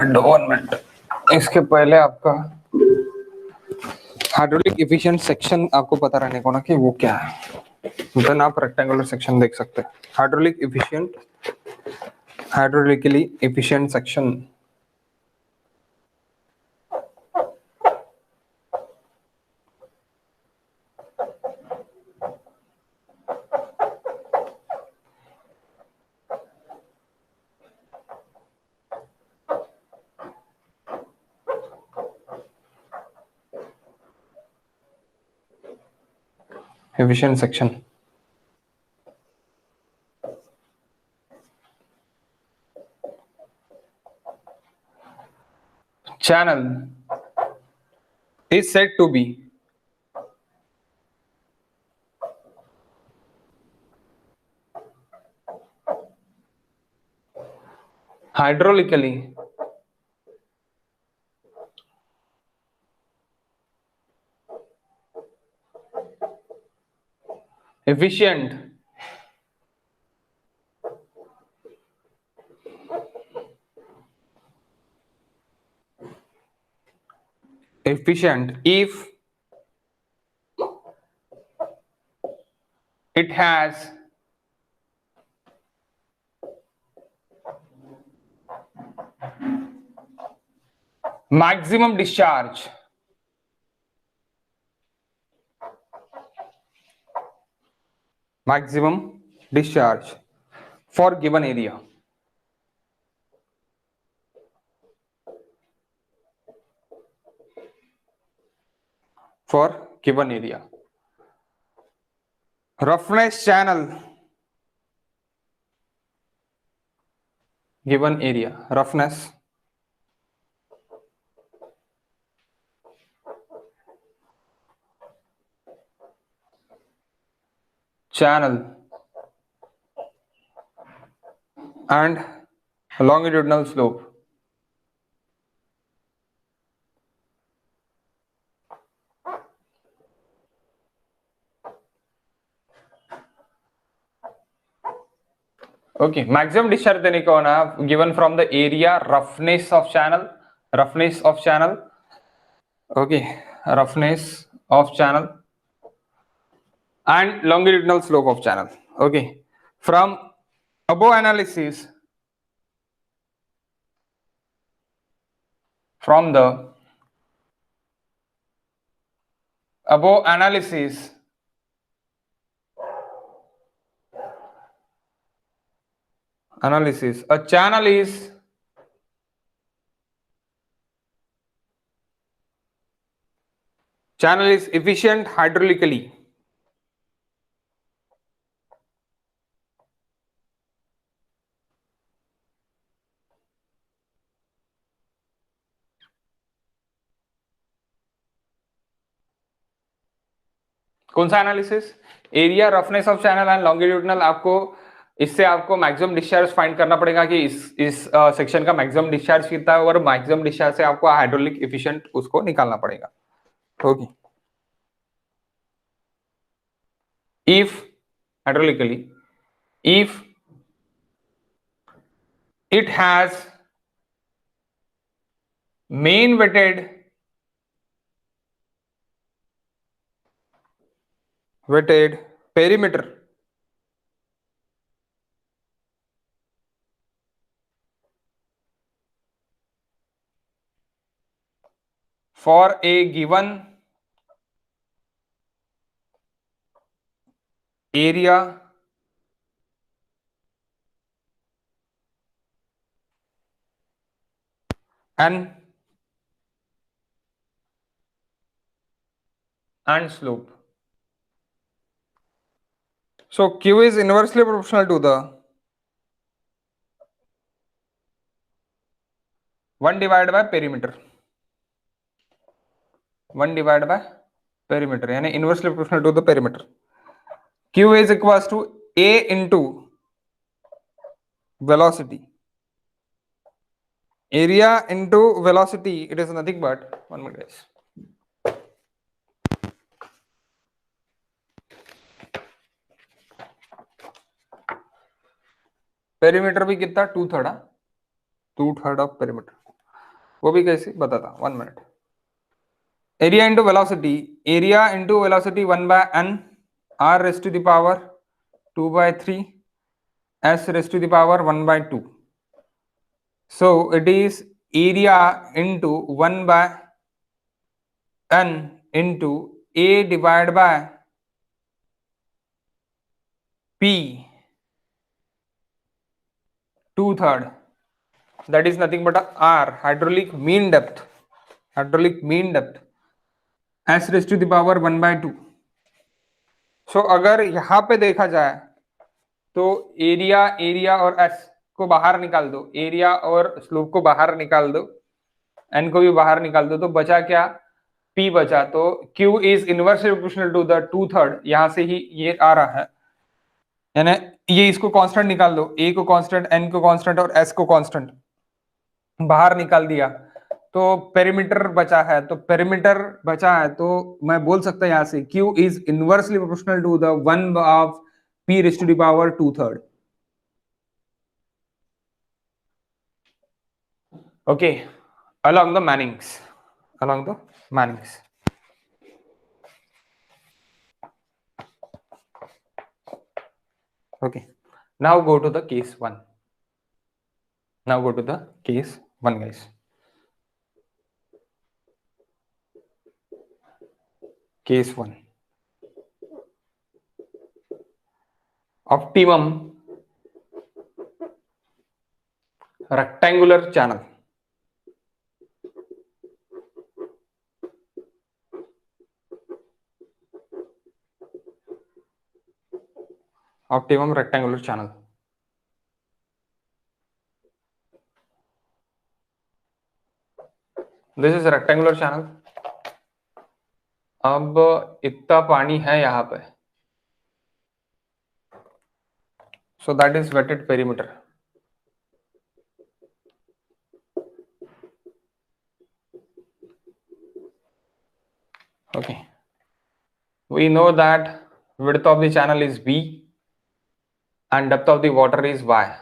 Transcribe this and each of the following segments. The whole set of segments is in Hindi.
1 मिनट। इसके पहले आपका हाइड्रोलिक एफिशिएंट सेक्शन आपको पता रहने को ना कि वो क्या है, देन आप रेक्टेंगुलर सेक्शन देख सकते हैं। Hydraulically efficient section efficient section. Channel is said to be hydraulically efficient if it has maximum discharge for given area. Roughness channel given area. Roughness channel and longitudinal slope. Okay, maximum discharge देने को ना given from the area, roughness of channel. Okay, roughness of channel and longitudinal slope of channel. Okay, from above analysis, from the above analysis, a channel is efficient hydraulically. कौन सा analysis? Area, roughness of channel and longitudinal. आपको इससे आपको मैक्सिमम डिस्चार्ज फाइंड करना पड़ेगा कि इस सेक्शन का मैक्सिमम डिस्चार्ज कितना है, और मैक्सिमम डिस्चार्ज से आपको हाइड्रोलिक एफिशिएंट उसको निकालना पड़ेगा। Okay, if hydraulically if it has main wetted perimeter for a given area and slope. So Q is inversely proportional to the 1 divided by perimeter. 1 divided by perimeter, यानी inversely proportional to the perimeter. Q is equals to A into velocity. Area into velocity, it is nothing but 1 minute guys. Perimeter भी कितना 2/3 ऑफ पेरीमीटर, वो भी कैसे बताता, 1 minute. Area into velocity, area into velocity 1/n r raise to the power 2/3 s raise to the power 1/2. So it is area into 1/n into a divided by p 2/3. That is nothing but r, hydraulic mean depth, s raised to the power 1/2. So अगर यहाँ पे देखा जाए तो एरिया और s को बाहर निकाल दो, एरिया और स्लोप को बाहर निकाल दो, n को भी बाहर निकाल दो, तो बचा क्या, p बचा। तो q is inversely proportional to the 2/3, यहां से ही ये आ रहा है, यानी ये इसको कांस्टेंट निकाल दो, a को कांस्टेंट, n को कांस्टेंट और s को कांस्टेंट बाहर निकाल दिया, तो पेरीमीटर बचा है। तो मैं बोल सकता हूं यहां से q is inversely proportional to the 1 of p raise to the power 2/3. Okay, along the Mannings. Okay, now go to the case 1. Guys. Case 1. Optimum rectangular channel. Optimum rectangular channel. This is a rectangular channel. अब इतना पानी है यहाँ पे, so that is wetted perimeter. Okay, we know that width of the channel is b and depth of the water is y.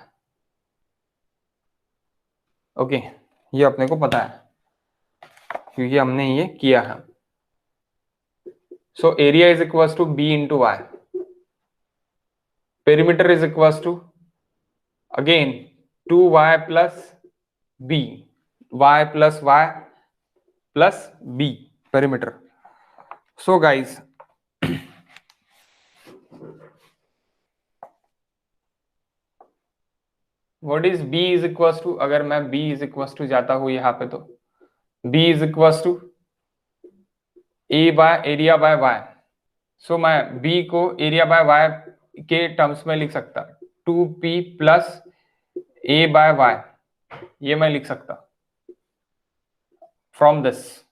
Okay, ये अपने को पता है क्योंकि हमने ये किया है. So area is equals to b into y. Perimeter is equals to again 2y plus b, y plus b perimeter. So guys, what is b is equals to, अगर मैं b is equals to जाता हूं यहाँ पे, तो b is equals to a by area by y. So मैं b को area by y के टर्म्स में लिख सकता, 2p plus a by y, ये मैं लिख सकता from this.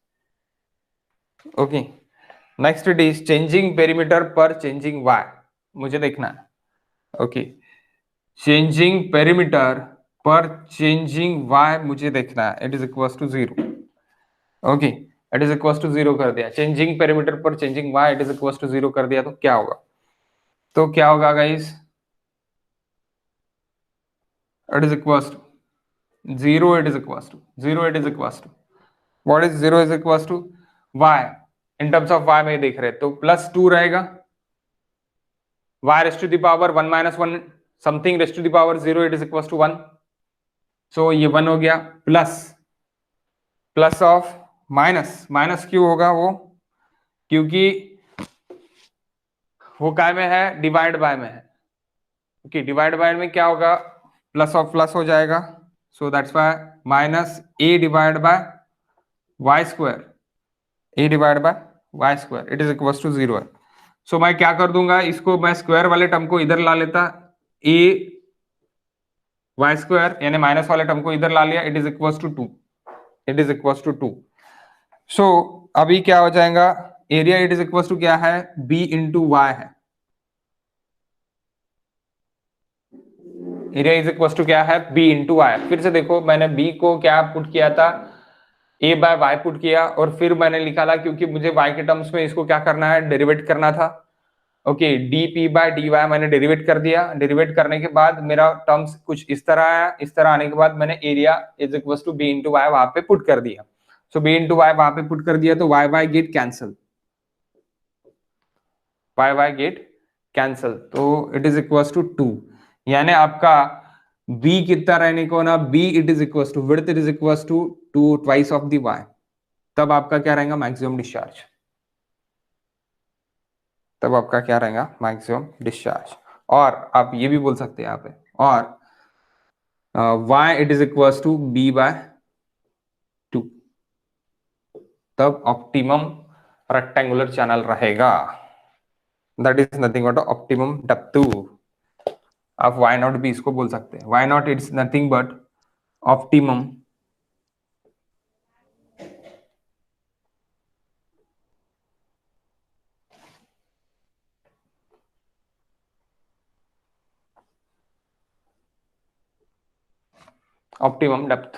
Okay, next it is changing perimeter per changing y, मुझे देखना है. Okay, changing perimeter per changing y मुझे देखना है, it is equals to 0. Okay, it is equals to 0 कर दिया, changing perimeter per changing y it is equals to 0 कर दिया, तो क्या होगा, guys, it is equals to 0, it is equals to what is 0 is equals to y, in terms of y में देख रहे तो +2 रहेगा, y raised to the power 1 minus 1 something raised to the power 0, it is equals to 1. So ये 1 हो गया, प्लस ऑफ माइनस क्यों होगा वो, क्योंकि वो काय में है, डिवाइड बाय में है. ओके, डिवाइड बाय में क्या होगा, प्लस ऑफ प्लस हो जाएगा. So that's why minus a divide by y square, it is equals to 0 है. सो मैं क्या कर दूंगा, इसको मैं स्क्वायर वाले टर्म को इधर ला लेता, a y स्क्वायर यानी माइनस वाले टर्म को इधर ला लिया, it is equals to 2. So अभी क्या हो जाएगा, area it is equals to क्या है, b इंटू वाई है. एरिया इज इक्वल्स टू क्या है, b इंटू वाई. फिर से देखो, मैंने b को क्या पुट किया था, a बाय y पुट किया, और फिर मैंने निकाला, क्योंकि मुझे y के टर्म्स में इसको क्या करना है, डेरिवेट करना था. ओके, dp बाय dy मैंने डेरिवेट कर दिया। डेरिवेट करने के बाद मेरा टर्म्स कुछ इस तरह आया। इस तरह आने के बाद मैंने area is equal to b into y वहां पे पुट कर दिया। सो बी इंटू वाई वहां पे पुट कर दिया तो y y get cancel, y y get cancel, तो इट इज इक्वल टू 2। यानी आपका b कितना रहने को ना, b it is equal to width it is equal to 2 twice of the y। तब आपका क्या रहेगा, मैक्सिमम डिस्चार्ज। तब आपका क्या रहेगा, मैक्सिमम डिस्चार्ज। और आप ये भी बोल सकते हैं यहाँ पे, और y it is equal to b by 2, तब ऑप्टिमम रेक्टेंगुलर चैनल रहेगा। That is nothing but optimum depth. आप y नॉट भी इसको बोल सकते हैं, y not it's nothing but optimum optimum depth.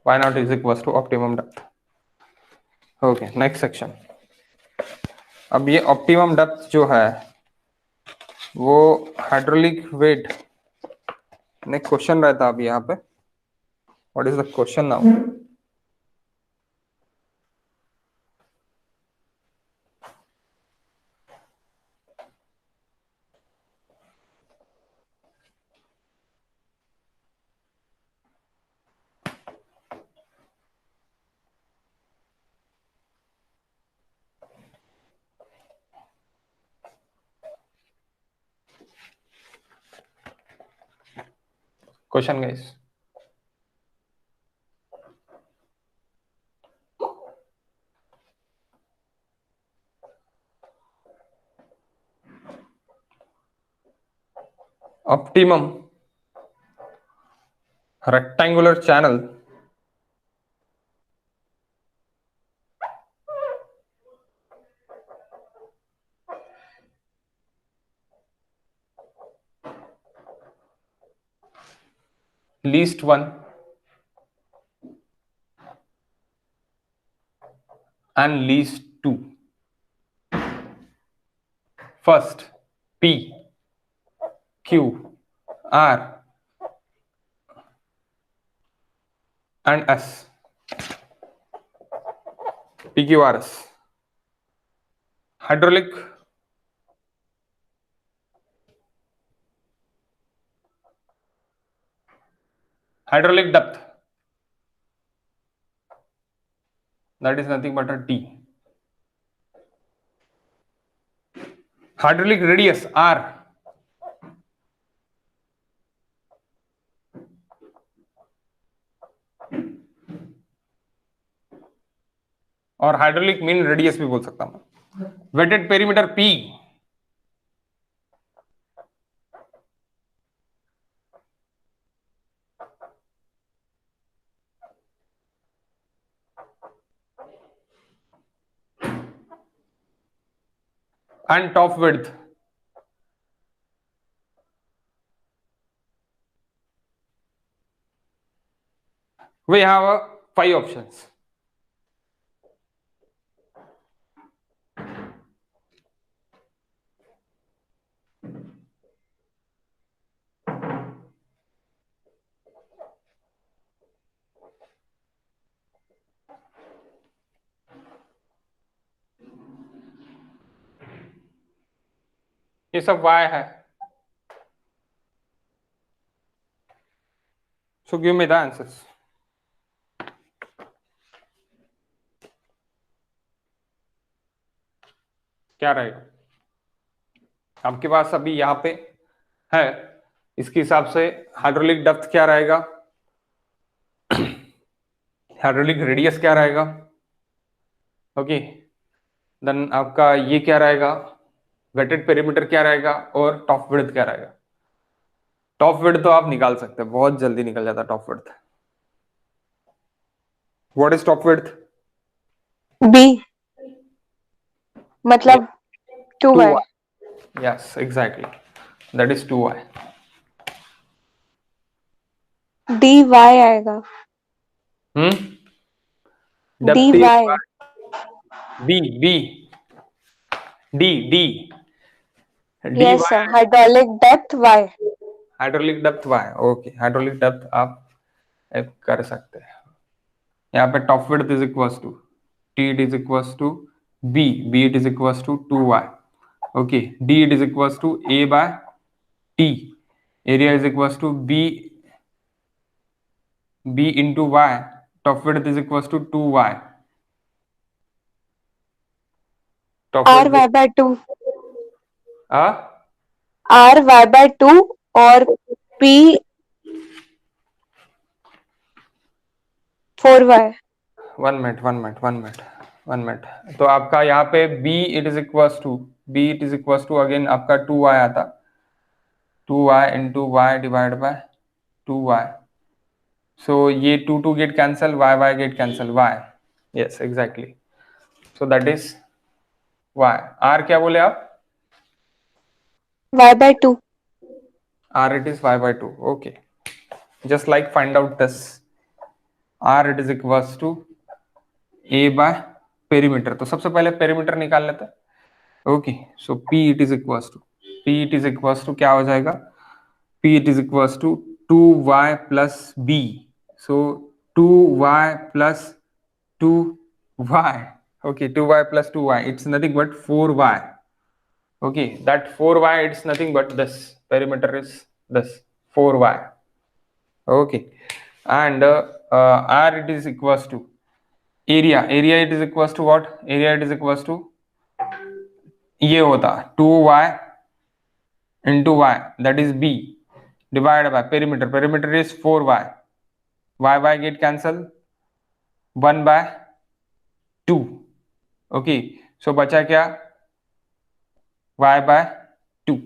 Y naught is equals to optimum depth. Okay, next section. अब ये optimum depth जो है वो hydraulic weight ने क्वेश्चन रहता अभी यहाँ पे। What is the question now? Question guys. Optimum rectangular channel least one and least two. First P, Q, R and S. PQRS. Hydraulic depth, that is nothing but a D. Hydraulic radius R, और हाइड्रोलिक मीन रेडियस भी बोल सकता हूं। Wetted perimeter P, and top width. We have 5 options. ये सब y है। So give me the answers. क्या रहेगा आपके पास अभी यहाँ पे है, इसके हिसाब से हाइड्रोलिक डेप्थ क्या रहेगा, हाइड्रोलिक रेडियस क्या रहेगा, ओके, देन आपका ये क्या रहेगा, वेटेड पेरीमीटर क्या रहेगा, और टॉप विड्थ क्या रहेगा। टॉप विड्थ तो आप निकाल सकते हैं, बहुत जल्दी निकल जाता है top width. What is top width? B मतलब 2y। Yes, exactly. That is 2y. dy आएगा। Depth dy is B, D. dy Yes, sir. Hydraulic depth y. Hydraulic depth y, okay hydraulic depth आप कर सकते हैं। यहाँ पे top width is equals to t it is equals to b it is equals to 2y, okay d it is equals to a by t, area is equals to b into y, top width is equals to 2y, top R width y by 2. uh, R y by 2 और P 4y. One minute. तो आपका यहाँ पे b it is equals to again आपका 2y आता, 2y into y divide by 2y, so ये 2 get cancel, y get cancel, y, yes exactly, so that is y। r क्या बोले आप? Y by 2. r it is y by 2, okay, just like find out this, r it is equals to a by perimeter, तो सबसे पहले पेरीमीटर निकाल लेते हैं, okay so p it is equals to क्या हो जाएगा, p it is equals to 2y plus b, so 2y plus 2y, okay 2y plus 2y, it's nothing but 4y, okay that 4y it's nothing but this perimeter is this 4y, okay and r it is equals to area it is equals to what, area it is equals to ये होता 2y into y that is b divided by perimeter is 4y, y get cancel 1 by 2, okay so बचा क्या, y by 2,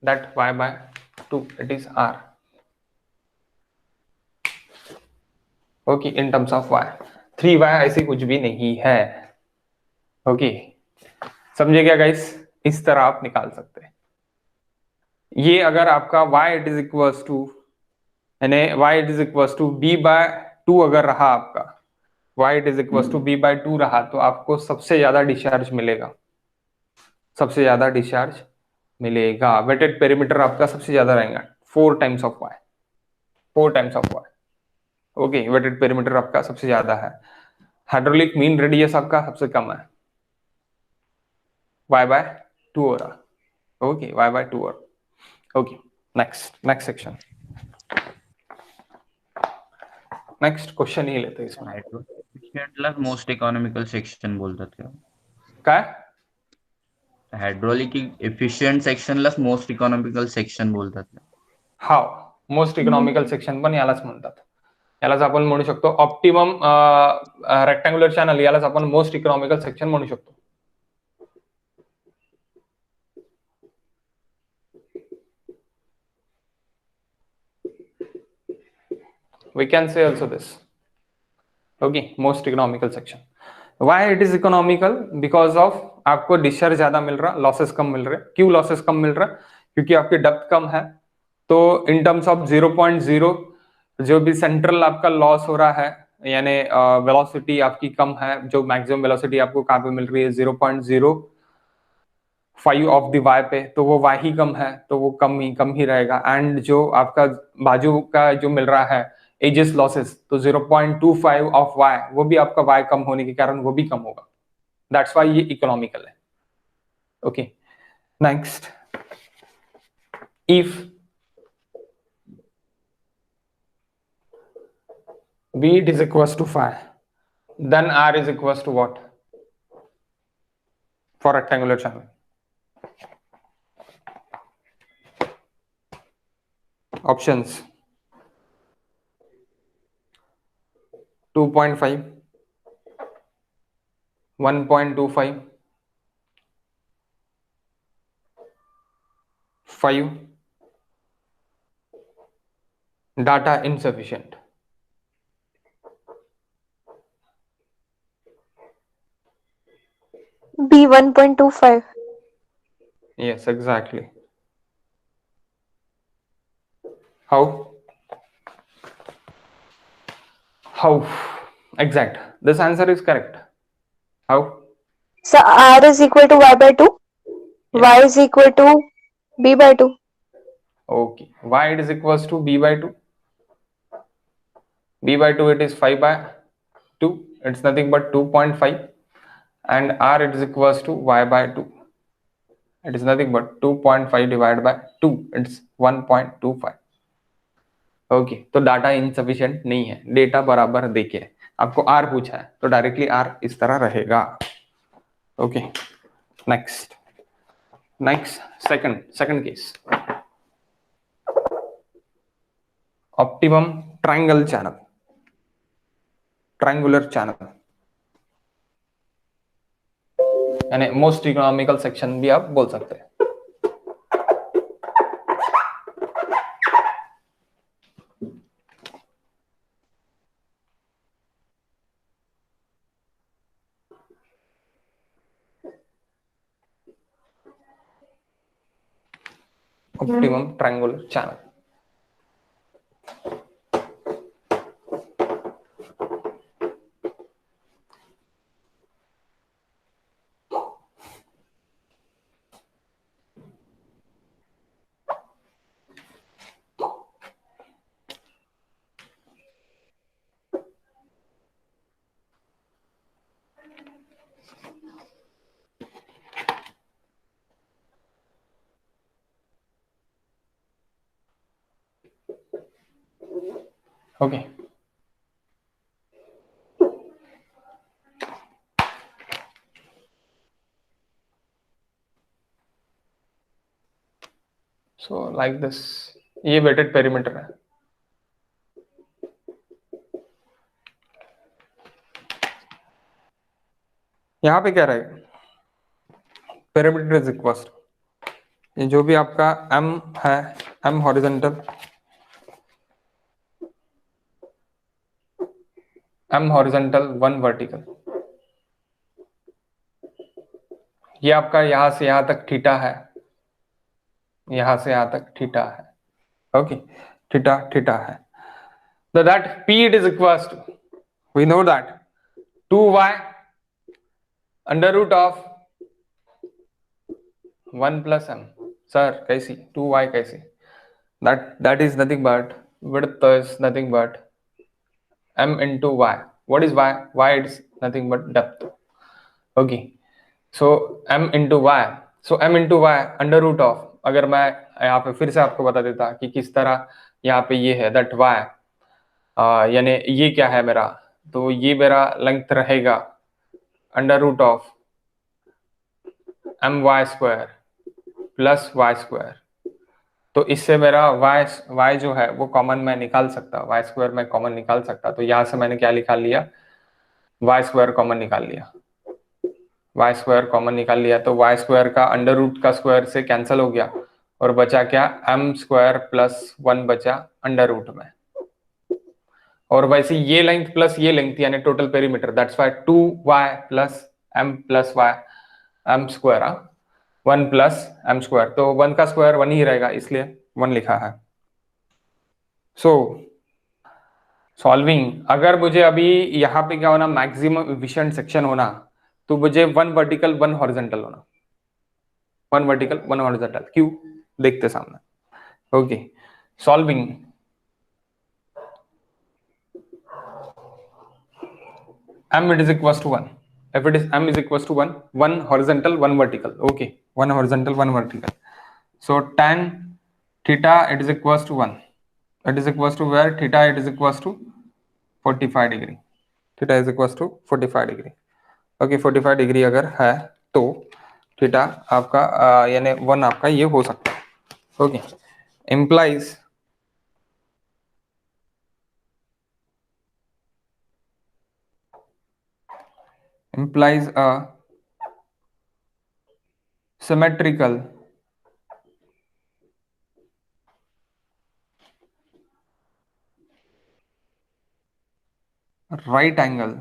that y by 2 it is r, okay in terms of y, 3y ऐसी कुछ भी नहीं है, ओके समझे क्या गाइस, इस तरह आप निकाल सकते हैं। ये अगर आपका y it is equals to यानी y it is equals to b by 2 अगर रहा आपका, y it is equals to b by 2 रहा, तो आपको सबसे ज्यादा डिस्चार्ज मिलेगा, वेटेड पेरीमीटर आपका सबसे ज्यादा रहेगा 4 times of y, okay wetted perimeter आपका सबसे ज्यादा है, हाइड्रोलिक मीन रेडियस आपका सबसे कम है, y by 2 हो रहा, ओके y by 2 हो रहा, okay next section, next question ही लेते हैं इसमें। हायड्रोलिक मोस्ट इकॉनॉमिकल सेक्शन बोलतात का काय? हायड्रोलिक एफिशियंट सेक्शनलाच मोस्ट इकॉनॉमिकल सेक्शन बोलतात का? हा मोस्ट इकॉनॉमिकल सेक्शन पण यालाच म्हणतात, यालाच आपण म्हणू शकतो ऑप्टिमम रेक्टँग्युलर चॅनल, यालाच आपण मोस्ट इकॉनॉमिकल सेक्शन म्हणू शकतो। We can say also this, okay most economical section, why it is economical, because of आपको डिस्चार्ज ज्यादा मिल रहा, लॉसेस कम मिल रहे, क्यों लॉसेस कम मिल रहा, क्योंकि आपकी डेप्थ कम है, तो इन टर्म्स ऑफ 0.0 जो भी सेंट्रल आपका लॉस हो रहा है, यानी वेलोसिटी आपकी कम है, जो मैक्सिमम वेलोसिटी आपको कहाँ पे मिल रही है 0.05 ऑफ द y पे, तो वो y ही कम है, तो वो कम ही रहेगा, एंड जो आपका बाजू का जो मिल रहा है एजेस लॉसेस, तो 0.25 ऑफ y, वो भी आपका y कम होने के कारण वो भी कम होगा, दैट्स व्हाई ये इकोनॉमिकल है, okay next, if b it is equals to 5, then r is equals to what for rectangular channel? Options 2.5, 1.25, 5, data insufficient. B 1.25. Yes, exactly. How exact, this answer is correct. How? So R is equal to y by 2. Yeah. Y is equal to b by 2. Okay, y it is equals to b by 2. B by 2 it is 5 by 2, it's nothing but 2.5, and r it is equals to y by 2, it is nothing but 2.5 divided by 2, it's 1.25. Okay, तो डाटा इनसफिशिएंट नहीं है, डेटा बराबर देखिए, आपको आर पूछा है तो डायरेक्टली आर इस तरह रहेगा. Okay, next second case, optimum triangle channel, triangular channel, यानी मोस्ट इकोनॉमिकल सेक्शन भी आप बोल सकते हैं. Optimum triangular channel. Okay, so like this, ये वेटेड पेरीमीटर है. यहां पे क्या रहेगा, पेरीमीटर इज इक्वल, ये जो भी आपका m है, m horizontal, m horizontal 1 vertical, ये आपका यहां से यहां तक थीटा है, यहां से यहां तक थीटा है. ओके, थीटा है. So that p it is equals to, we know that 2y under root of 1 plus m. Sir कैसी 2y कैसी, that is nothing but width is nothing but m into y. What is y? Y is nothing but depth. Okay, so m into y, so m into y under root of, अगर मैं यहाँ पे फिर से आपको बता देता कि किस तरह यहाँ पे ये है that y, यानी ये क्या है मेरा, तो ये मेरा लेंथ रहेगा under root of m y square plus y square. तो इससे मेरा y जो है वो कॉमन मैं निकाल सकता, वाई स्क्वायर मैं कॉमन निकाल सकता. तो यहाँ से मैंने क्या निकाल लिया, वाई स्क्वायर कॉमन निकाल लिया, वाई स्क्वायर कॉमन निकाल लिया. तो वाई स्क्वायर का अंडर रूट का स्क्वायर से कैंसिल हो गया और बचा क्या, एम स्क्वायर प्लस 1 बचा अंडर रूट में. और वैसे ये लेंथ प्लस ये लेंथ यानी total perimeter, that's why 2y plus y m square, 1 plus m square, तो 1 का स्क्वायर 1 ही रहेगा इसलिए 1 लिखा है. सो सॉल्विंग, अगर मुझे अभी यहाँ पे क्या होना, मैक्सिमम एफिशिएंट सेक्शन होना, तो मुझे 1 वर्टिकल 1 हॉरिजॉन्टल होना, 1 वर्टिकल 1 हॉरिजॉन्टल. क्यों, देखते सामने. Okay, solving m it is equals to 1. If it is m is equals to 1, 1 horizontal 1 vertical. Okay, 1 horizontal 1 vertical. So tan theta it is equals to 1. It is equals to where, theta it is equals to 45 degree. Theta is equals to 45 degree. Okay, 45 degree अगर है तो थीटा आपका यानी 1 आपका ये हो सकता है. Okay, implies a symmetrical right angle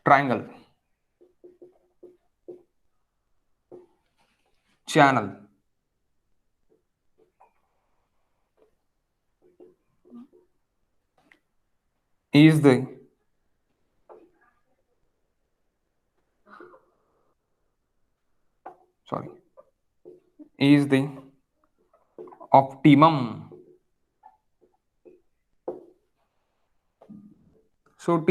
triangle channel is the sorry is the optimum. So t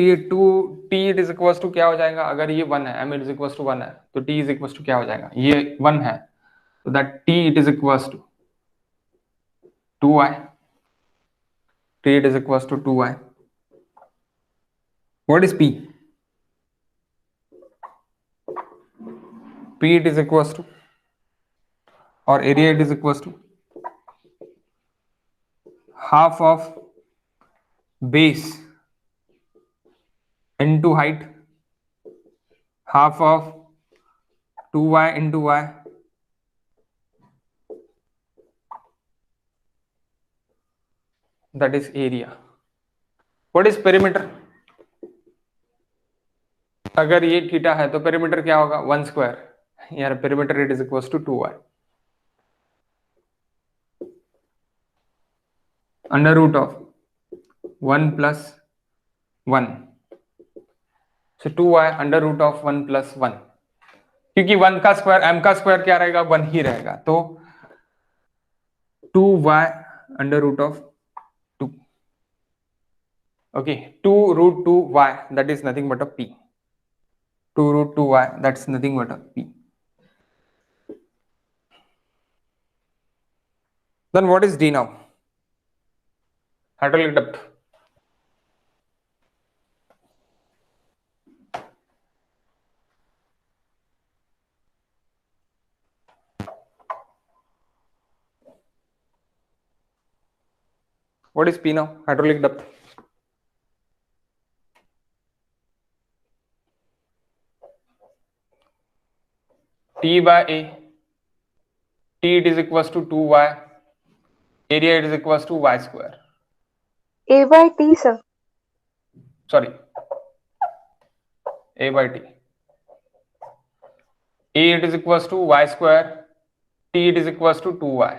it is equal to क्या हो जाएगा, अगर ये 1 है, m it is equal to 1 है, तो t इज इक्वल टू क्या हो जाएगा, ये 1 है, तो that t it is equal to 2y. t it is equal to 2y. What is p? p it is equal to, और area it is equal to half of base into height, half of 2y into y, that is area. What is perimeter? अगर ये थीटा है तो पेरीमीटर क्या होगा, 1 स्क्वायर, यार perimeter it is equal to 2y under root of 1 plus 1, so 2y under root of 1 plus 1, क्योंकि 1 का स्क्वायर m का स्क्वायर क्या रहेगा, 1 ही रहेगा, तो 2y under root of 2. Okay, 2 root 2y, that is nothing but a p. 2 root 2y, that's nothing but a p. Then what is d now? Hydraulic depth. What is p now? Hydraulic depth. T by a. T it is equals to 2y. Area it is equals to y square. A by T, sir. Sorry. A by t. A it is equals to y square. T it is equals to 2y.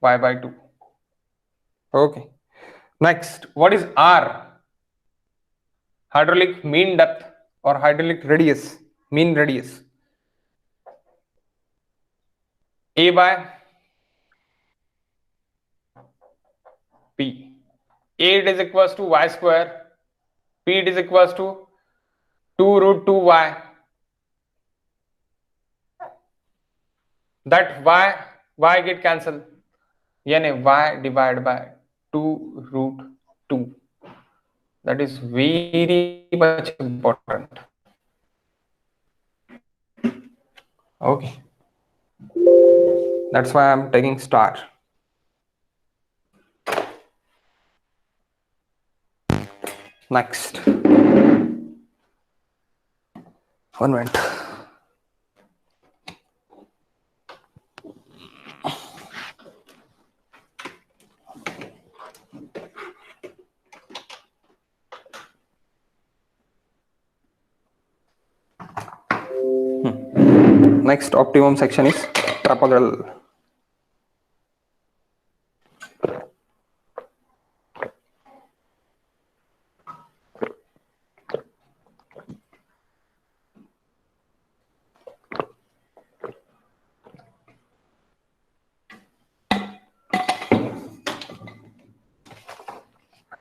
Y by 2. Okay. Next, what is R? Hydraulic mean depth or hydraulic radius, mean radius. A by P. A it is equals to y square. P it is equals to 2 root 2y. That y get cancelled. यानी y divided by 2 root 2. That is very much important. Okay. That's why I'm taking star. Next. One minute. Next optimum section is trapezoidal.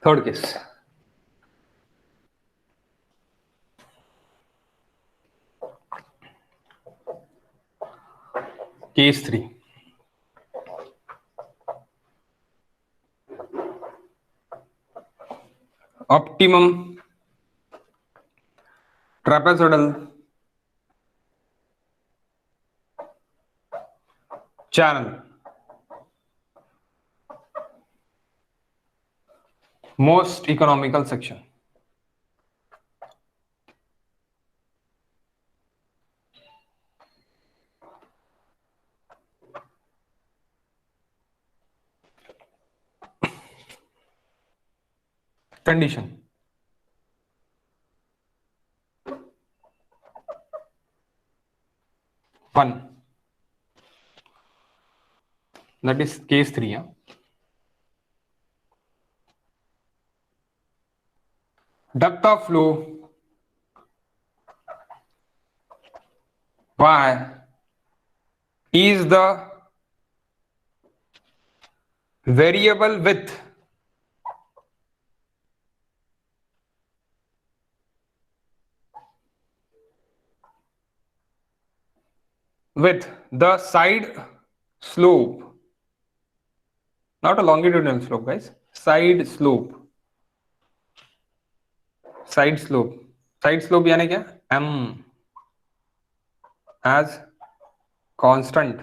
Third case. Case 3. Optimum trapezoidal channel. Most economical section. Condition. One. That is case 3. Yeah? Depth of flow y is the variable with the side slope, not a longitudinal slope guys, side slope यानी क्या, m as constant,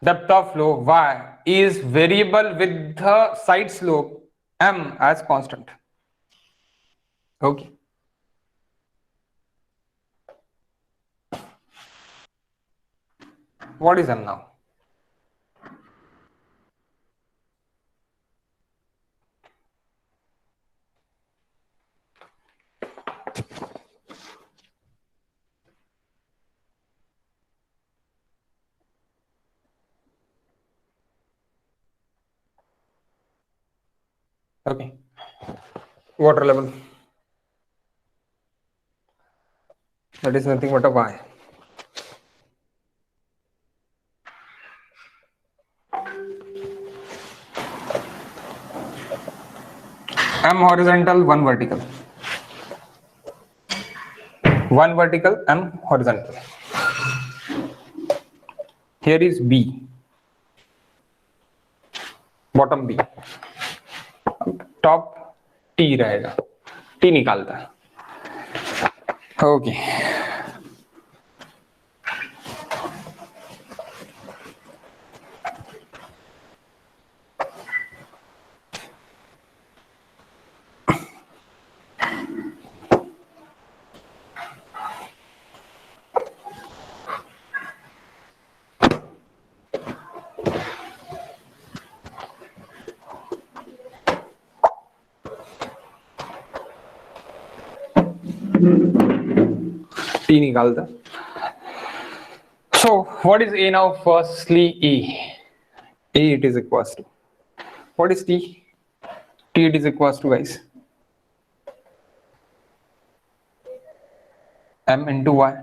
depth of flow y is variable with the side slope m as constant. Okay, what is m now? Okay, water level, that is nothing but a y. M horizontal, one vertical, M horizontal. Here is B, bottom B, top T रहेगा, T निकालता है. Okay, T निकालता. So what is A now? Firstly A it is equals to, what is T? T it is equals to guys M into Y,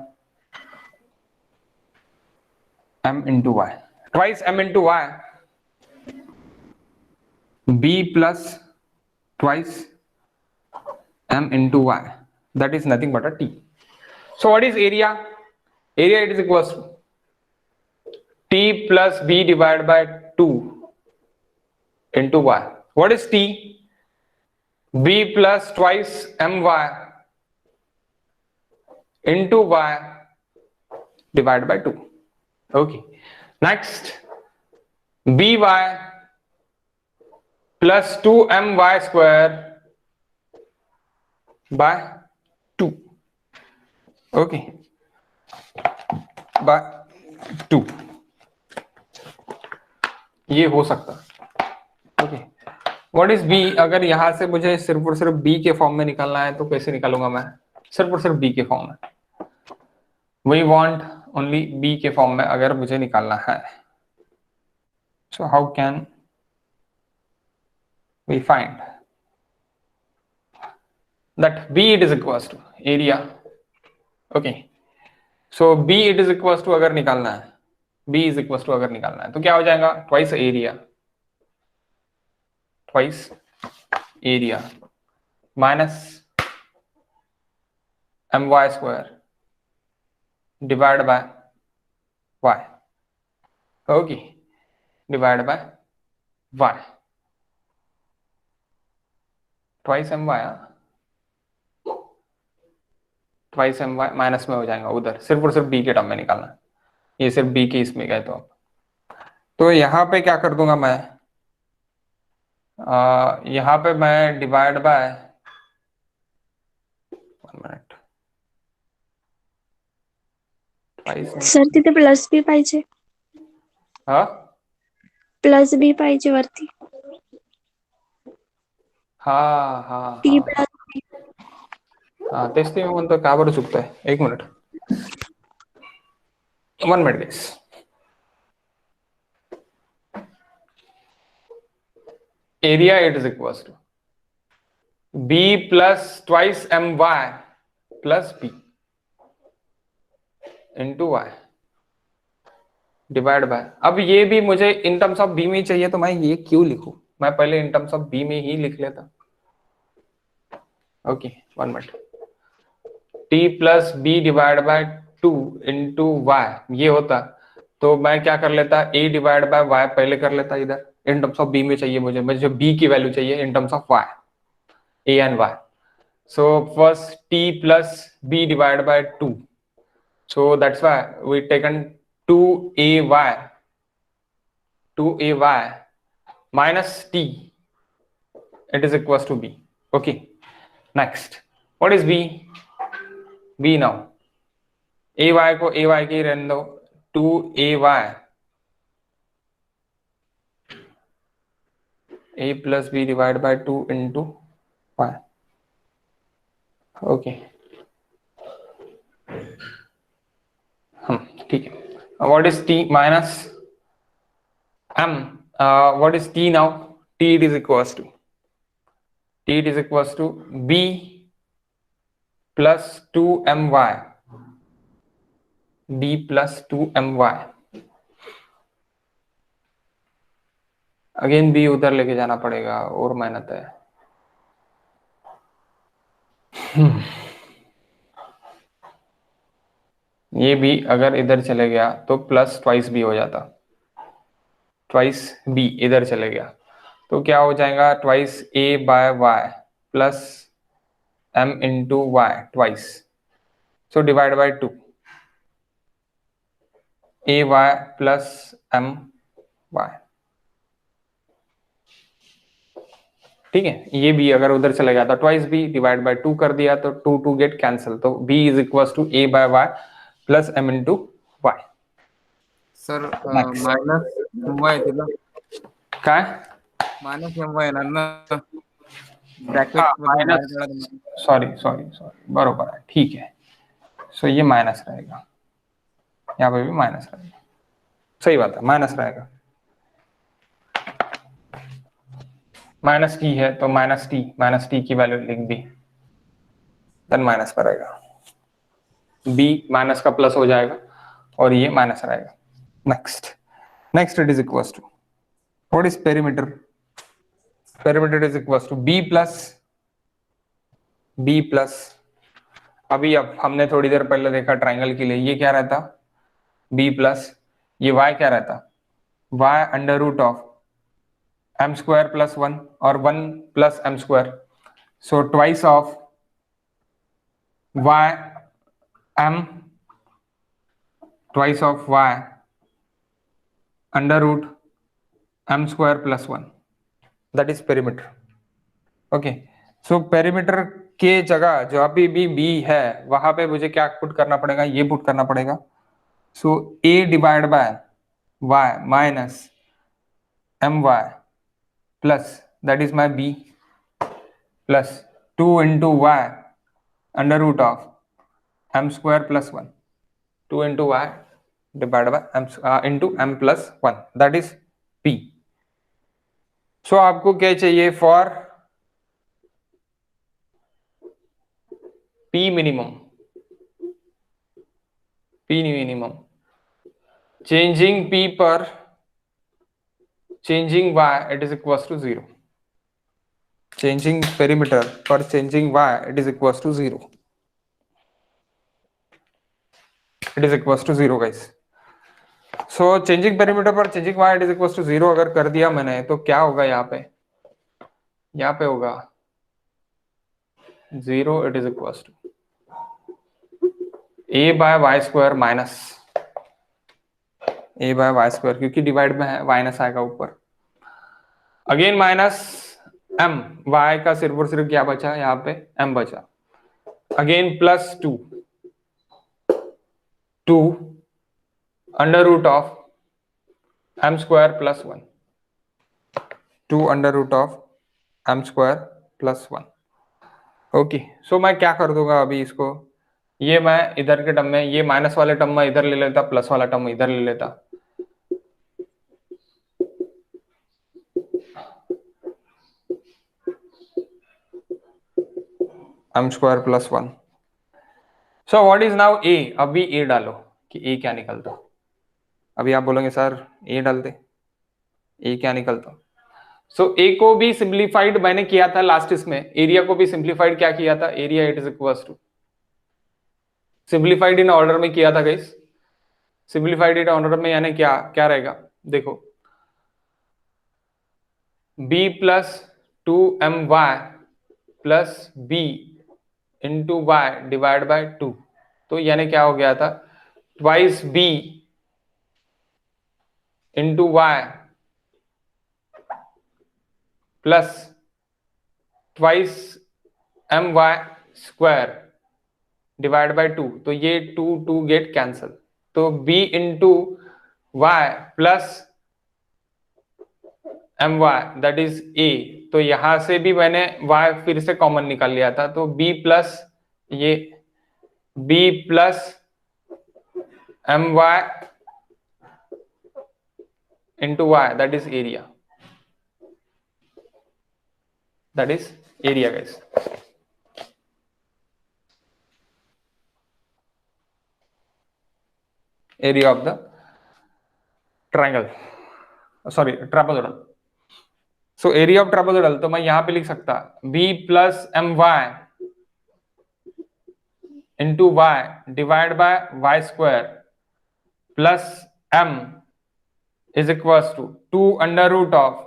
twice M into Y, B plus twice M into Y, that is nothing but a T. So what is area? Area it is equals to T plus B divided by 2 into Y. What is T? B plus twice My into Y divided by 2. Okay. Next, By plus 2My square by 2. Okay. By 2. ये हो सकता. Okay, what is b? अगर यहां से मुझे सिर्फ और सिर्फ बी के फॉर्म में निकालना है तो कैसे निकालूंगा मैं? सिर्फ और सिर्फ बी के फॉर्म में. वी वांट ओनली बी के फॉर्म में अगर मुझे निकालना है. So how can we find that b it is equals to area. Okay, so b it is equals to अगर निकालना है, बी इज इक्वल्स टू अगर निकालना है तो क्या हो जाएगा? Twice area minus My square divided by Y. Okay, divided by Y. Twice My, twice My minus में हो जाएगा उधर, सिर्फ और सिर्फ B के टर्म में निकालना है. ये सिर्फ B के इसमें गए तो यहाँ पे क्या कर दूंगा मैं? यहाँ पे मैं डिवाइड बाय, 1 मिनट सर तिथे प्लस बी पाहिजे. हा प्लस बी पाहिजे वरती. हा हा टी हा प्लस बी. हा तेच ते मी म्हणतो का बरं चुकतंय. 1 minute, 1 minute guys. Area it is equals to b plus twice M y plus b into Y divide by, अब ये भी मुझे इन टर्म्स ऑफ बी में ही चाहिए, तो मैं ये क्यों लिखूं, मैं पहले इन टर्म्स ऑफ बी में ही लिख लेता। Okay 1 minute, t plus b divide by 2 into y ये होता, तो मैं क्या कर लेता, a डिवाइड बाय वाई पहले कर लेता इधर, इन टर्म्स ऑफ b में चाहिए मुझे b की वैल्यू चाहिए in terms of y, a and y। So first t plus b divide by 2, so that's why we taken 2ay minus t, it is equals to b। okay, next what is b? b now ay को ay के रहने दो, 2ay a plus b divided by 2 into y। Okay ठीक है, what is t minus m, what is t now, t it is equals to b plus 2my, b plus 2my, again b उधर लेके जाना पड़ेगा और मेहनत है। ये भी अगर इधर चले गया तो प्लस ट्वाइस बी हो जाता, ट्वाइस बी इधर चले गया तो क्या हो जाएगा, twice a by y plus m into y twice, so divide by 2 a y plus m y. ठीक है, ये भी अगर उधर चले गया तो ट्वाइस बी डिवाइड बाय 2 कर दिया तो 2 2 गेट कैंसिल, तो b is equal to a by y plus m into y. Sir minus m y दिला, काय मायनस एम वाय येणार ना ब्रॅकेट माइनस, सॉरी बरोबर है, ठीक है, सो ये माइनस रहेगा, यहाँ पे भी माइनस रहेगा, सही बात है माइनस रहेगा, माइनस टी है तो माइनस टी की वैल्यू लिख दी, देन माइनस पर रहेगा, b माइनस का प्लस हो जाएगा और ये माइनस रहेगा। Next it is equals to what is perimeter, perimeter is equals to b plus, अभी अब हमने थोड़ी देर पहले देखा ट्राइंगल के लिए, ये क्या रहता b प्लस, ये y क्या रहता, y under root of m square plus 1 और 1 plus m square, so twice of y m twice of y under root m square plus 1, that is perimeter. Okay, so perimeter के जगह जो अभी भी b है वहां पे मुझे क्या पुट करना पड़ेगा, ये पुट करना पड़ेगा, so a divide by y minus m y plus that is my b plus 2 into y under root of m square plus 1, 2 into Y divide by m into m plus 1, that is p। So आपको क्या चाहिए for p minimum, changing p पर changing y it is equals to 0, changing perimeter पर changing y it is equals to 0, it is equals to 0 guys। so changing perimeter पर changing y it is equals to 0 अगर कर दिया मैंने तो क्या होगा, यहाँ पे होगा 0, it is equals to a by Y square minus a by Y square, क्योंकि डिवाइड में है माइनस आएगा ऊपर, अगेन माइनस m, y का सिर्फ और सिर्फ क्या बचा यहाँ पे m बचा, again plus 2 under root of m square plus 1, 2 under root of m square plus 1। Okay, so मैं क्या कर दूंगा अभी इसको, ये मैं इधर के टर्म में, ये माइनस वाले टर्म में इधर ले लेता, प्लस वाला टर्म इधर ले लेता, m square plus 1. So what is now a? अभी a डालो कि a क्या निकलता. अभी आप बोलोगे सर a डालते, a क्या निकलता. सो a को भी सिंप्लीफाइड मैंने किया था लास्ट इसमें, एरिया को भी सिंप्लीफाइड क्या किया था, area it is equals to, simplified in order में किया था गाइस. सिंप्लीफाइड इन ऑर्डर में यानी क्या क्या रहेगा, देखो b plus 2my plus b into Y divide by 2. तो यानी क्या हो गया था, twice b into y plus twice M y square divide by 2. तो ये 2 गेट कैंसल. तो b into y plus M y that is a. तो यहां से भी मैंने y फिर से कॉमन निकाल लिया था. तो b प्लस ये b plus M Y into Y that is area, that is area guys. Area of the triangle, sorry trapezoidal. So area of trapezoidal तो मैं यहां पे लिख सकता b plus M Y into Y divide by Y square plus m is equals to 2 under root of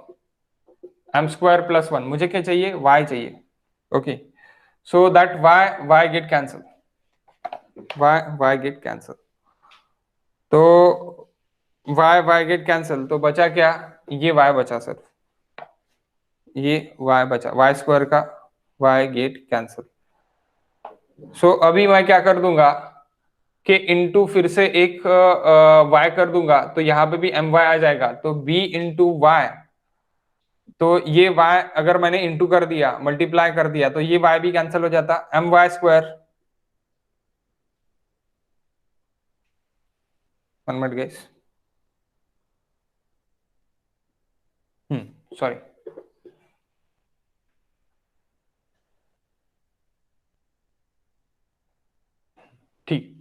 m square plus 1. मुझे क्या चाहिए, y चाहिए. Okay, so that y get cancel, y get cancel. तो y गेट कैंसल, तो बचा क्या, ये y बचा सर, ये y बचा, y स्क्वायर का y गेट कैंसल. सो अभी मैं क्या कर दूंगा कि इनटू फिर से एक y कर दूंगा, तो यहां पे भी my आ जाएगा. तो b इंटू वाई, तो ये y अगर मैंने इंटू कर दिया, मल्टीप्लाई कर दिया, तो ये y भी कैंसिल हो जाता, m y square. 1 minute guys, sorry. ठीक.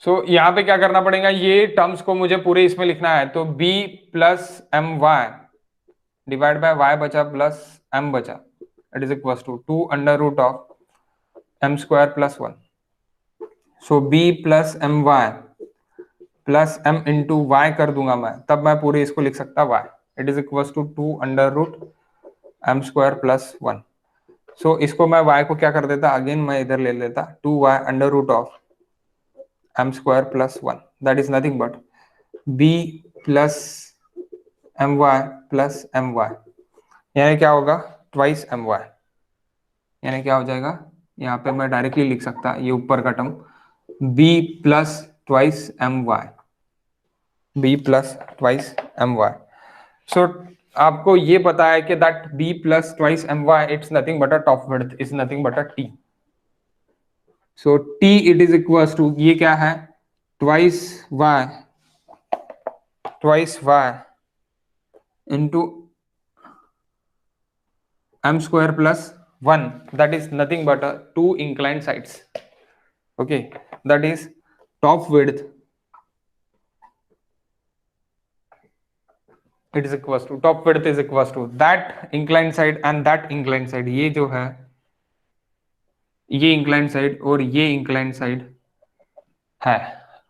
सो यहाँ पे क्या करना पड़ेगा, ये टर्म्स को मुझे पूरे इसमें लिखना है. तो b plus M y divide by y बचा प्लस m बचा, it is equal to 2 under root of m square plus 1. So b plus M y plus m into y कर दूंगा मैं, तब मैं पूरे इसको लिख सकता y, it is equal to 2 under root m square plus 1. So इसको मैं y को क्या कर देता, अगेन मैं इधर ले लेता 2y under root of m square plus 1, that is nothing but b plus M y plus M y. यानी क्या होगा, ट्वाइस एम वाई. यानी क्या हो जाएगा, यहाँ पे मैं डायरेक्टली लिख सकता ये ऊपर का term b plus twice M Y, b plus twice M Y. So आपको ये पता है कि that b plus twice M Y it's nothing but a top width is nothing but a t. So t it is equals to, ये क्या है, twice y into m square plus 1, that is nothing but 2 inclined sides. Okay, that is top width, it is equals to, top width is equals to that inclined side and that inclined side. ये जो है ये inclined side और ये inclined side है.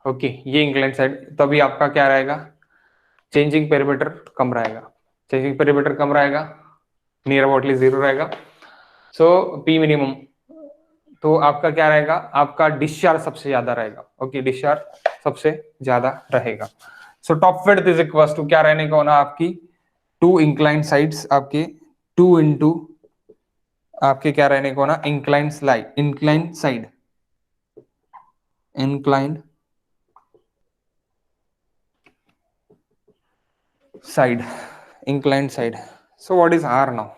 ओके, ये inclined side, तभी आपका क्या रहेगा, चेंजिंग पेरीमीटर कम रहेगा. चेंजिंग पेरीमीटर कम रहेगा, नियर अबाउटली 0 रहेगा. सो पी मिनिमम, तो आपका क्या रहेगा, आपका डिस्चार्ज सबसे ज्यादा रहेगा. ओके, डिस्चार्ज सबसे ज्यादा रहेगा. So top width is equal to क्या रहने का होना, आपकी 2 इंक्लाइंड साइड्स, आपके 2 इंटू आपके क्या रहने को होना, inclined side, inclined side, inclined side, inclined side. So what is r now,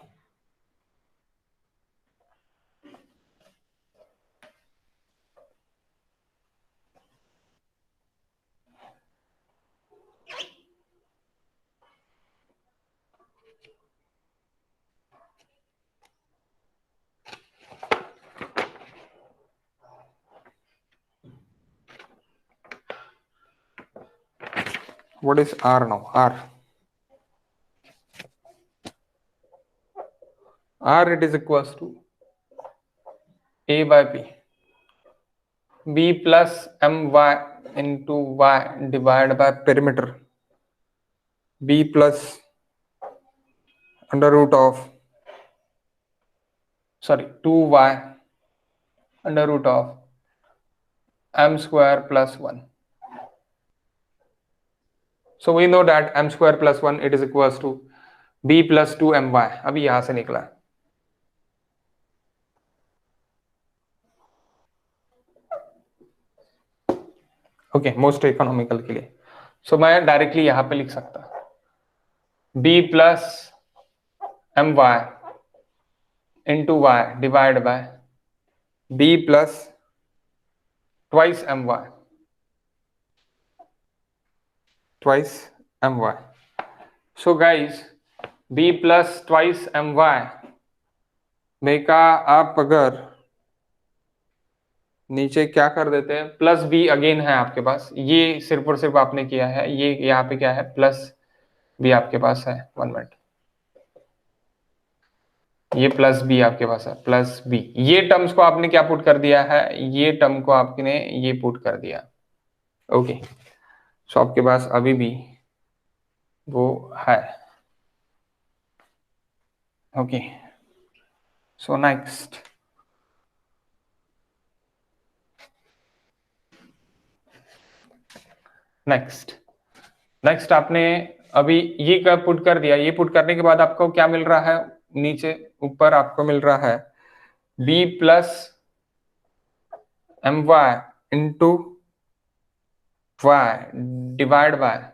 what is r now? R it is equals to a by b plus my into y divided by perimeter b plus under root of 2y under root of m square plus 1. So we know that m square plus 1 it is equals to b plus 2my. अभी यहां से निकला है. ओके, मोस्ट इकोनॉमिकल के लिए. सो मैं डायरेक्टली यहां पे लिख सकता b plus M Y into Y divide by b plus twice M Y so guys b plus twice M y में का आप अगर नीचे क्या कर देते हैं, प्लस बी अगेन है आपके पास, ये सिर्फ और सिर्फ आपने किया है, ये यहाँ पे क्या है प्लस बी आपके पास है. 1 मिनट, ये प्लस बी आपके पास है, प्लस बी. ये टर्म्स को आपने क्या पुट कर दिया है, ये टर्म को आपने ये पुट कर दिया. ओके, सो आपके पास अभी भी वो है. ओके, सो नेक्स्ट आपने अभी ये क्या पुट कर दिया. ये पुट करने के बाद आपको क्या मिल रहा है, नीचे ऊपर आपको मिल रहा है b plus M Y into Y divide by,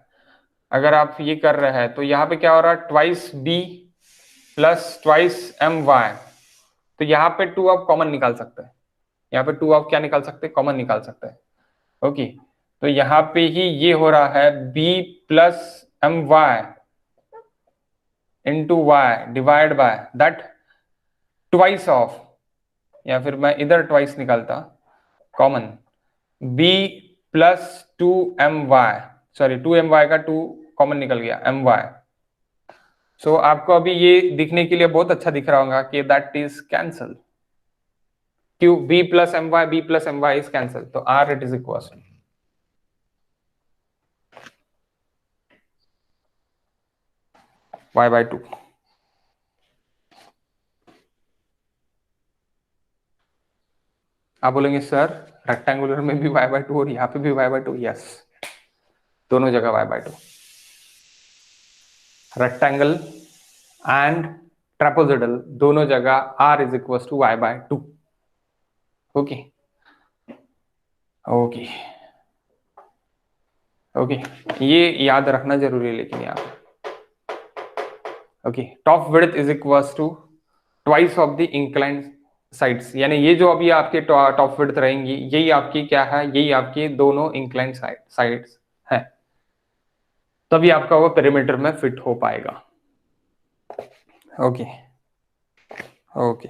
अगर आप ये कर रहे हैं तो यहाँ पे क्या हो रहा है, twice b plus twice M y. तो यहाँ पे 2 आप कॉमन निकाल सकते हैं, यहाँ पे 2 आप क्या निकाल सकते हैं, कॉमन निकाल सकते हैं. ओके, तो यहाँ पे ही ये हो रहा है b plus M Y into Y divide by that twice of, या फिर मैं इधर ट्वाइस निकालता common, b plus 2my, sorry 2my का 2 कॉमन निकल गया, my. सो आपको अभी ये दिखने के लिए बहुत अच्छा दिख रहा होगा कि दैट इज कैंसल. क्यों, b plus M y is cancel. तो r it is equal y by 2. आप बोलेंगे सर रेक्टेंगुलर में भी y by 2 और यहाँ पे भी y by 2. यस, दोनों जगह y by 2. Rectangle and trapezoidal दोनों जगह r is equal to y by 2. Okay okay okay, ये याद रखना जरूरी है लेकिन यहाँ. Okay, top width is equal to twice of the inclined sides, यानी ये जो अभी आपके टॉप विड्थ रहेंगी यही आपकी क्या है, यही आपकी दोनों इंक्लाइंड साइड्स है, तभी आपका वो पेरीमीटर में फिट हो पाएगा. Okay okay,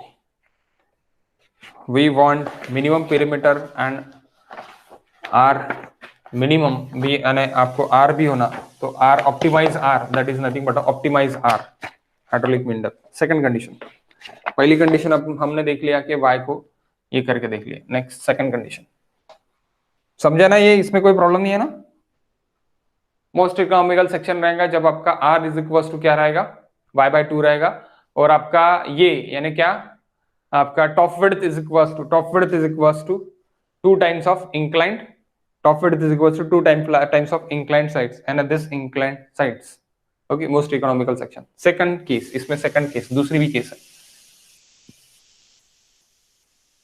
we want minimum perimeter and r minimum भी, यानी आपको आर भी होना, तो r optimise r, that is nothing but optimise r hydraulic मिंडर. सेकंड कंडीशन, पहली कंडीशन अब हमने देख लिया कि y को ये करके देख लिया. नेक्स्ट सेकंड कंडीशन, समझा ना, ये इसमें कोई प्रॉब्लम नहीं है ना. मोस्ट इकोनॉमिकल सेक्शन रहेगा जब आपका r इज इक्वल टू क्या रहेगा, y by 2 रहेगा, और आपका ये यानी क्या, आपका top width is equal to 2 times of inclined, top width is equals to 2 times of inclined sides and this inclined sides. Okay, most economical section. Second case, इसमें second case, दूसरी भी केस है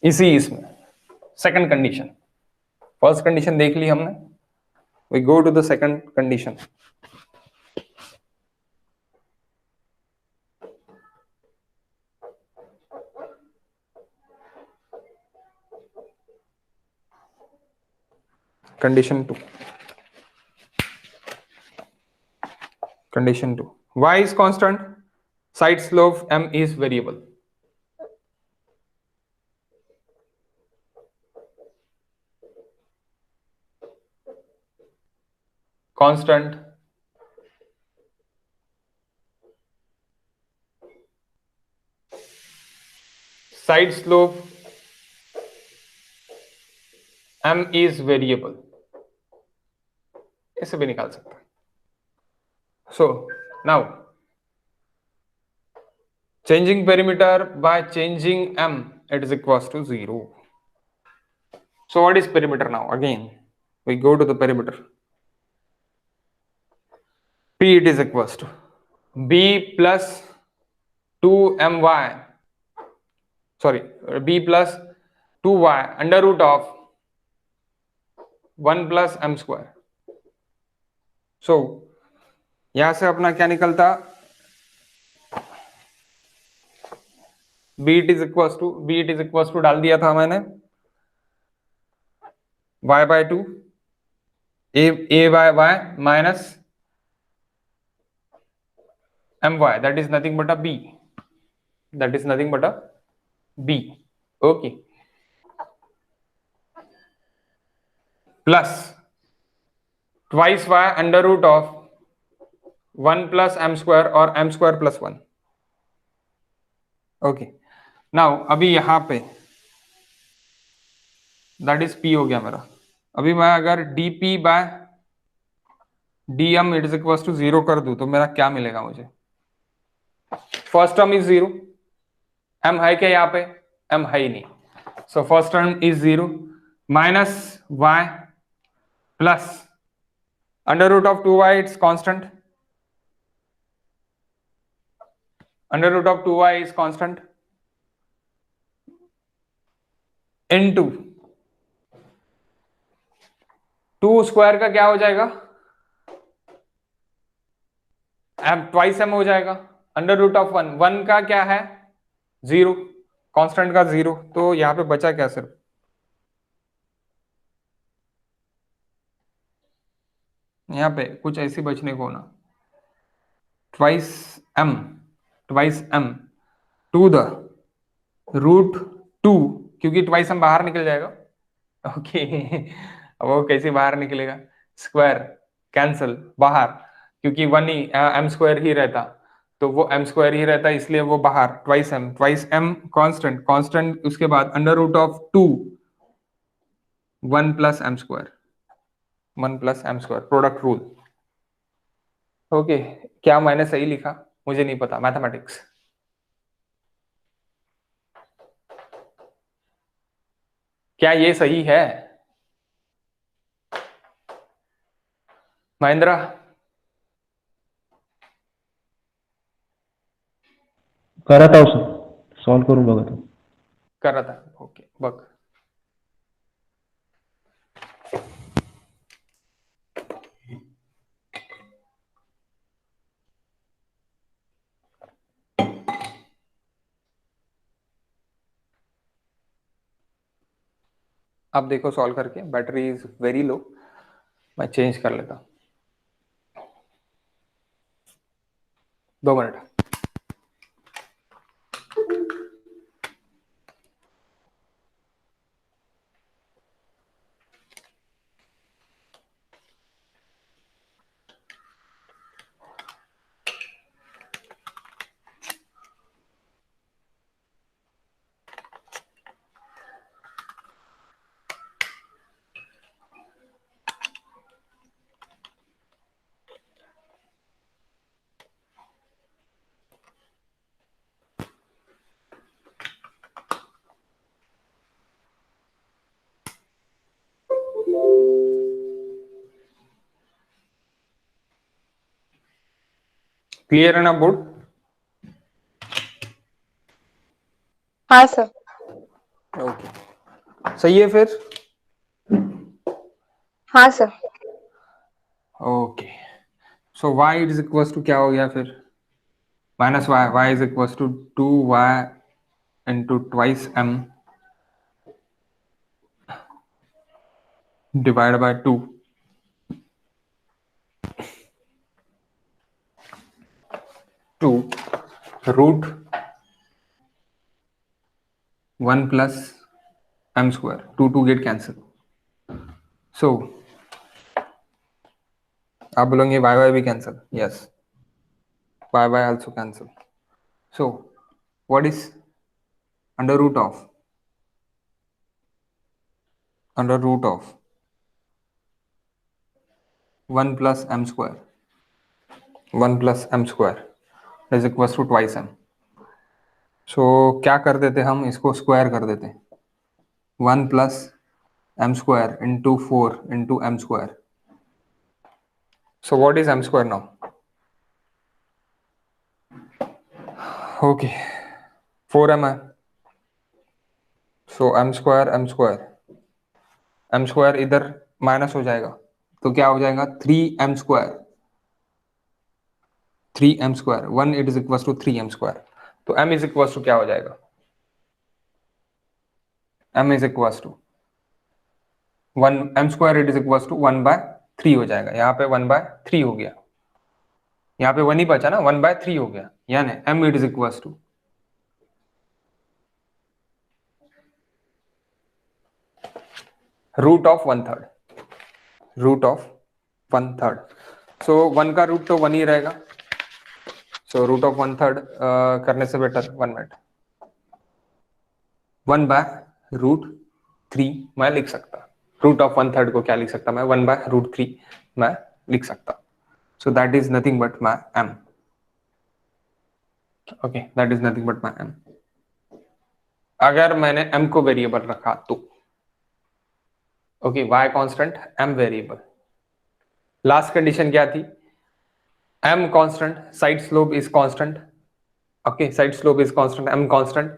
इसी इसमें. second condition, first condition देख ली हमने, we go to the second condition. Condition 2. Condition 2. Y is constant, side slope m is variable. Constant, side slope m is variable, ऐसे भी निकाल सकते हैं. So now changing perimeter by changing m, it is equals to 0. So what is perimeter now? Again we go to the perimeter. P, it is equals to b plus 2my, sorry, b plus 2y under root of 1 plus m square. So यहां से अपना क्या निकलता, b it is equals to डाल दिया था मैंने y by 2 a by y minus my, that is nothing but a b, that is nothing but a b. Okay, plus twice y under root of 1 plus m square or m square plus 1. Okay, now अभी यहां पे that is p हो गया मेरा. अभी मैं अगर dp by dm it is equals to 0 कर दूं तो मेरा क्या मिलेगा मुझे? फर्स्ट टर्म इज 0, m है क्या यहाँ पे? m है ही नहीं, so first term is 0 minus y plus under root of 2y, it's constant, under root of 2y is constant into 2 square का क्या हो जाएगा? ट्वाइस m हो जाएगा, अंडर रूट ऑफ 1 का क्या है? 0, कांस्टेंट का 0, तो यहां पे बचा क्या? सिर्फ यहां पे कुछ ऐसी बचने को ना, twice m to the root 2, क्योंकि ट्वाइस m बाहर निकल जाएगा. ओके अब वो कैसे बाहर निकलेगा? स्क्वायर कैंसल बाहर, क्योंकि 1 ही m स्क्वायर ही रहता, तो वो m स्क्वायर ही रहता, इसलिए वो बाहर. ट्वाइस m कांस्टेंट, उसके बाद under root of 2 1 plus m square, product rule. Okay, क्या मैंने सही लिखा? मुझे नहीं पता, मैथमेटिक्स. क्या ये सही है महेंद्र? करत आहो सर, सॉल्व करून बघा तो. करत आहे. ओके बघ. अब देखो सॉल्व करके, बैटरी इज वेरी लो, मैं चेंज कर लेता. 2 मिनट. क्लियर है ना बोर्ड? हाँ सर. ओके, सही है फिर. हाँ sir. Okay, so y is equals to क्या हो गया फिर? Minus y is equals to 2y into twice m divide by 2 two root 1 plus m square. 2 get cancel. So आप बोलेंगे y भी cancel. Yes, y also cancel. So what is under root of 1 plus M square 1 plus M square is equal to twice M. So क्या कर देते हम, इसको स्क्वायर कर देते, 1 plus M square into 4 into m square. So what is m square now? Okay 4m है, सो एम स्क्वायर इधर माइनस हो जाएगा, तो क्या हो जाएगा 3m square 1 it is equal to 3m square. तो m इज इक्वल टू क्या हो जाएगा, m is equal to 1 m square it is equal to 1/3 हो जाएगा। यहाँ पे 1/3 हो गया, यहाँ पे 1 ही बचा ना, 1/3 हो गया, यानी m it is equal to root of 1/3। सो 1 का रूट तो 1 ही रहेगा, सो रूट ऑफ 1/3 करने से बेटर 1 मिनट 1/√3 मैं लिख सकता। रूट ऑफ 1/3 को क्या लिख सकता मैं, 1/√3 मैं लिख सकता। सो that is nothing but my m। Okay, that is nothing but my m। अगर मैंने m को वेरिएबल रखा तो okay, y constant m variable. Last condition क्या थी, m constant, side slope is constant. Okay, side slope is constant, m constant,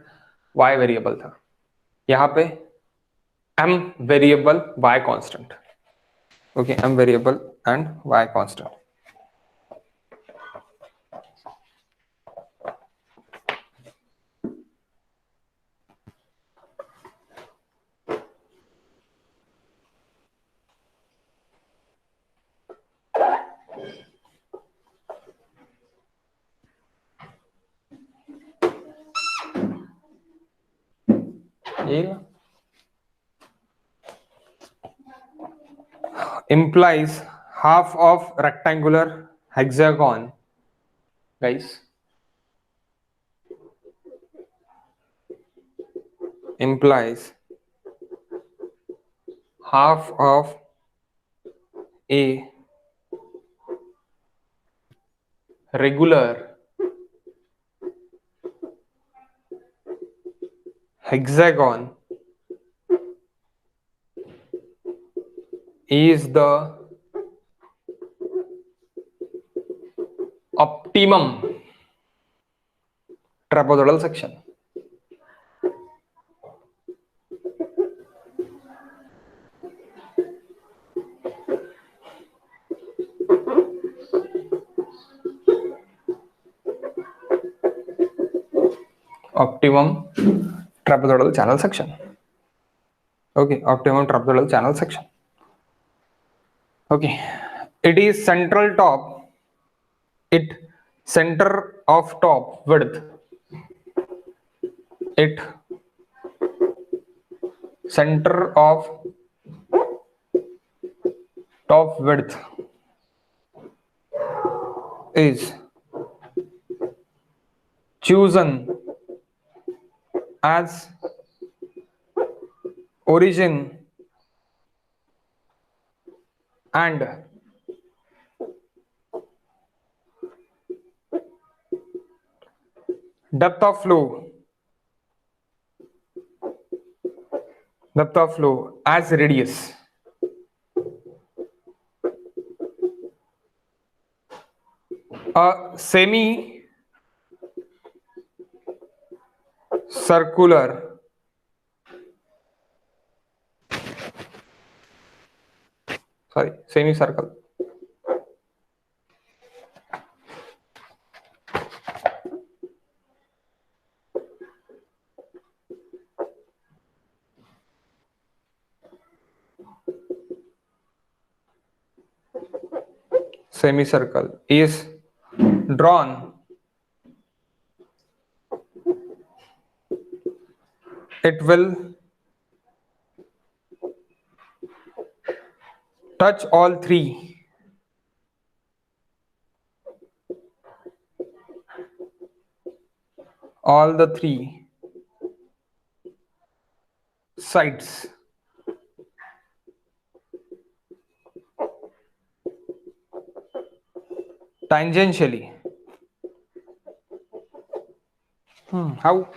y variable था। यहाँ पे m variable, y constant. Okay, m variable and y constant. Implies half of rectangular hexagon, guys, implies half of a regular hexagon is the optimum trapezoidal section. Optimum trapezoidal channel section. Okay, optimum trapezoidal channel section. Okay, it is central top, it center of top width, it center of top width is chosen as origin and depth of flow as radius. A semi circular semicircle is drawn, it will touch all three sides. Tangentially. How?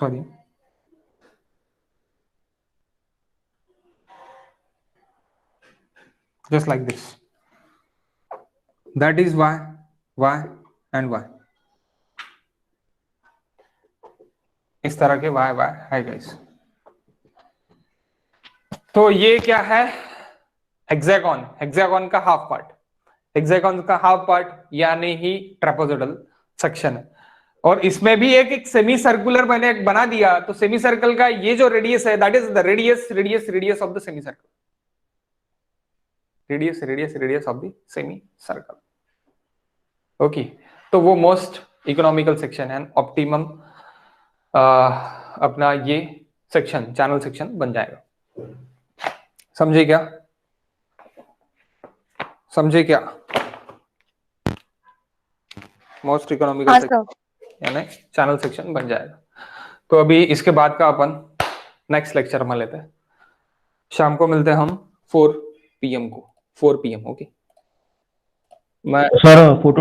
Sorry. Just like this. That is y, and y. इस तरह के y है गाइस. तो ये क्या है? हेक्सागोन का हाफ पार्ट. हेक्सागोन का हाफ पार्ट यानी ही ट्रेपेजोइडल सेक्शन है. और इसमें भी एक सेमी सर्कुलर मैंने एक बना दिया. तो सेमी सर्कल का ये जो रेडियस है, that is the radius of the semi circle. Radius of the semi circle. Okay, तो वो मोस्ट इकोनॉमिकल सेक्शन है, ऑप्टिमम अपना ये सेक्शन, चैनल सेक्शन बन जाएगा. समझे क्या? मोस्ट इकोनॉमिकल सेक्शन यानी चैनल सेक्शन बन जाएगा. तो अभी इसके बाद का अपन नेक्स्ट लेक्चर में लेते हैं. शाम को मिलते हैं हम 4 PM को. 4 PM. ओके. मैं सर फोटो